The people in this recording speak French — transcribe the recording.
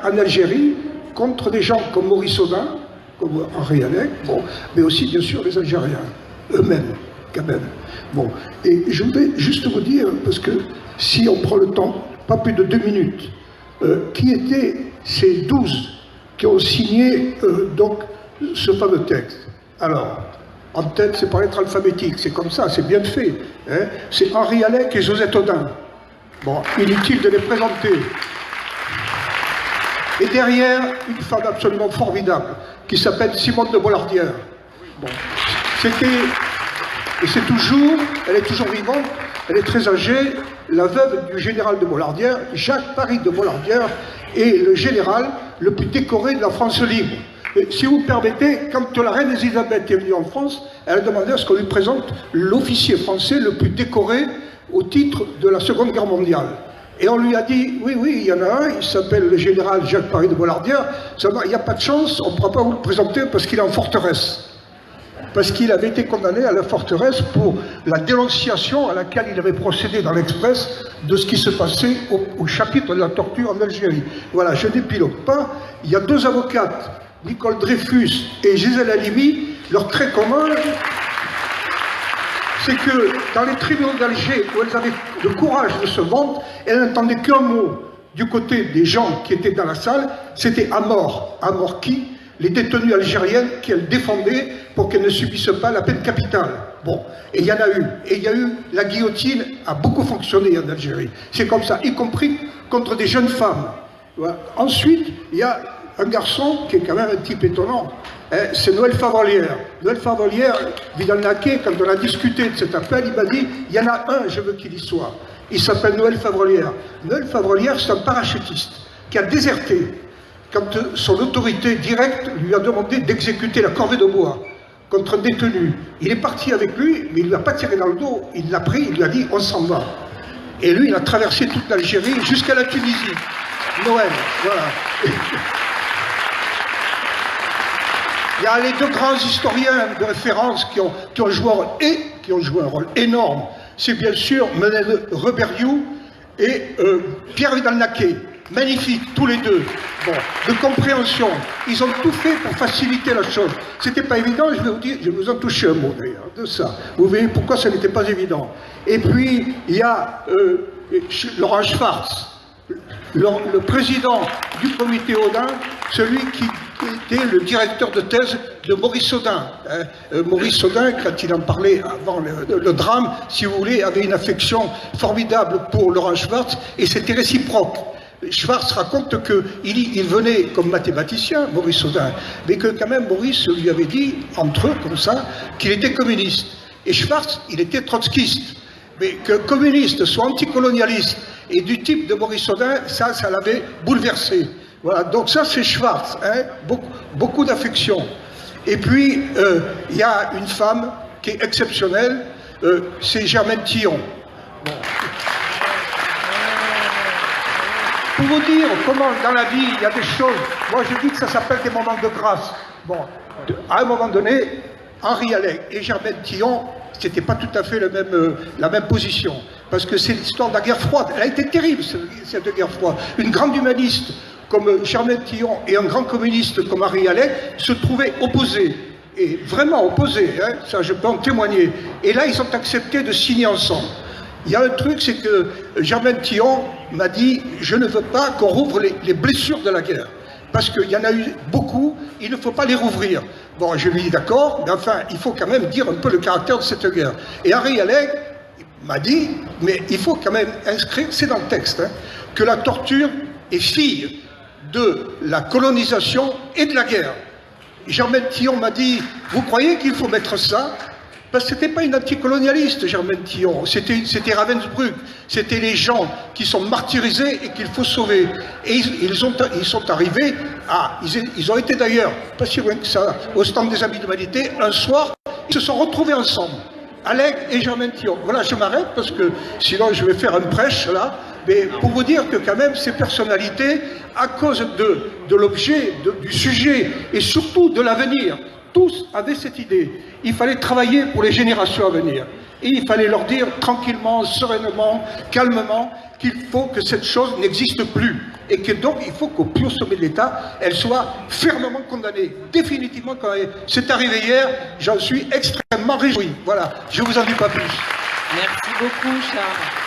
en Algérie contre des gens comme Maurice Audin, comme Henri Alleg, bon, mais aussi bien sûr les Algériens, eux-mêmes, quand même. Bon, et je voudrais juste vous dire, parce que si on prend le temps, pas plus de 2 minutes, qui étaient ces 12 qui ont signé donc ce fameux texte. Alors, en tête, c'est par lettre alphabétique, c'est comme ça, c'est bien fait. Hein. C'est Henri Alleg et Josette Audin. Bon, inutile de les présenter. Et derrière, une femme absolument formidable, qui s'appelle Simone de Bollardière. Bon, c'était, et c'est toujours, elle est toujours vivante, elle est très âgée, la veuve du général de Bollardière, Jacques-Paris de Bollardière, est le général le plus décoré de la France libre. Et si vous me permettez, quand la reine Elisabeth est venue en France, elle a demandé à ce qu'on lui présente l'officier français le plus décoré au titre de la Seconde Guerre mondiale. Et on lui a dit, oui, oui, il y en a un, il s'appelle le général Jacques-Paris de Bollardière, il n'y a pas de chance, on ne pourra pas vous le présenter parce qu'il est en forteresse. Parce qu'il avait été condamné à la forteresse pour la dénonciation à laquelle il avait procédé dans l'Express de ce qui se passait au chapitre de la torture en Algérie. Voilà, je n'épilogue pas. Il y a 2 avocates, Nicole Dreyfus et Gisèle Halimi, leur trait commun, c'est que dans les tribunaux d'Alger, où elles avaient le courage de se vendre, elles n'entendaient qu'un mot du côté des gens qui étaient dans la salle, c'était à mort. À mort qui? Les détenues algériennes qu'elles défendaient pour qu'elles ne subissent pas la peine capitale. Bon, et il y en a eu. Et il y a eu, la guillotine a beaucoup fonctionné en Algérie. C'est comme ça, y compris contre des jeunes femmes. Voilà. Ensuite, il y a un garçon qui est quand même un type étonnant. C'est Noël Favolière. Noël Favolière, Vidal-Naquet, quand on a discuté de cet appel, il m'a dit, il y en a un, je veux qu'il y soit. Il s'appelle Noël Favolière. Noël Favolière, c'est un parachutiste qui a déserté quand son autorité directe lui a demandé d'exécuter la corvée de bois contre un détenu. Il est parti avec lui, mais il ne lui a pas tiré dans le dos. Il l'a pris, il lui a dit, on s'en va. Et lui, il a traversé toute l'Algérie jusqu'à la Tunisie. Noël, voilà. Il y a les 2 grands historiens de référence qui ont joué un rôle énorme. C'est bien sûr Menel Reberiou et Pierre Vidal-Naquet. Magnifiques, tous les 2. Bon, de compréhension. Ils ont tout fait pour faciliter la chose. C'était pas évident, je vais vous dire, je vais vous en toucher un mot d'ailleurs, de ça. Vous verrez pourquoi ça n'était pas évident. Et puis, il y a Laurent Schwartz, le président du comité Audin, celui qui était le directeur de thèse de Maurice Audin. Maurice Audin, quand il en parlait avant le drame, si vous voulez, avait une affection formidable pour Laurent Schwartz, et c'était réciproque. Schwartz raconte qu'il venait comme mathématicien, Maurice Audin, mais que quand même Maurice lui avait dit, entre eux comme ça, qu'il était communiste. Et Schwartz, il était trotskiste. Mais que communiste soit anticolonialiste et du type de Maurice Audin, ça l'avait bouleversé. Voilà, donc ça c'est Schwartz, hein, beaucoup d'affection. Et puis, il y a une femme qui est exceptionnelle, c'est Germaine Tillon. Bon. Pour vous dire comment dans la vie il y a des choses, moi je dis que ça s'appelle des moments de grâce. Bon, à un moment donné, Henri Alleg et Germaine Tillon, c'était pas tout à fait la même position. Parce que c'est l'histoire de la guerre froide. Elle a été terrible, cette guerre froide. Une grande humaniste comme Germaine Tillon et un grand communiste comme Henri Alleg se trouvaient opposés. Et vraiment opposés, hein, ça je peux en témoigner. Et là, ils ont accepté de signer ensemble. Il y a un truc, c'est que Germaine Tillon m'a dit « Je ne veux pas qu'on rouvre les blessures de la guerre. Parce qu'il y en a eu beaucoup, il ne faut pas les rouvrir. » Bon, je lui ai dit « D'accord, mais enfin, il faut quand même dire un peu le caractère de cette guerre. » Et Henri Alleg m'a dit « Mais il faut quand même inscrire, c'est dans le texte, hein, que la torture est fille de la colonisation et de la guerre. » Germaine Tillon m'a dit « Vous croyez qu'il faut mettre ça ?» Parce que ce n'était pas une anticolonialiste, Germaine Tillon, c'était Ravensbrück, c'était les gens qui sont martyrisés et qu'il faut sauver. Et ils sont arrivés ils ont été d'ailleurs, pas si loin que ça, au stand des Amis de l'Humanité, un soir, ils se sont retrouvés ensemble, Alleg et Germaine Tillon. Voilà, je m'arrête parce que sinon je vais faire une prêche là, mais pour vous dire que quand même ces personnalités, à cause de l'objet, du sujet et surtout de l'avenir, tous avaient cette idée. Il fallait travailler pour les générations à venir. Et il fallait leur dire tranquillement, sereinement, calmement, qu'il faut que cette chose n'existe plus. Et que donc, il faut qu'au plus haut sommet de l'État, elle soit fermement condamnée, définitivement condamnée. C'est arrivé hier, j'en suis extrêmement réjoui. Voilà, je ne vous en dis pas plus. Merci beaucoup, Charles.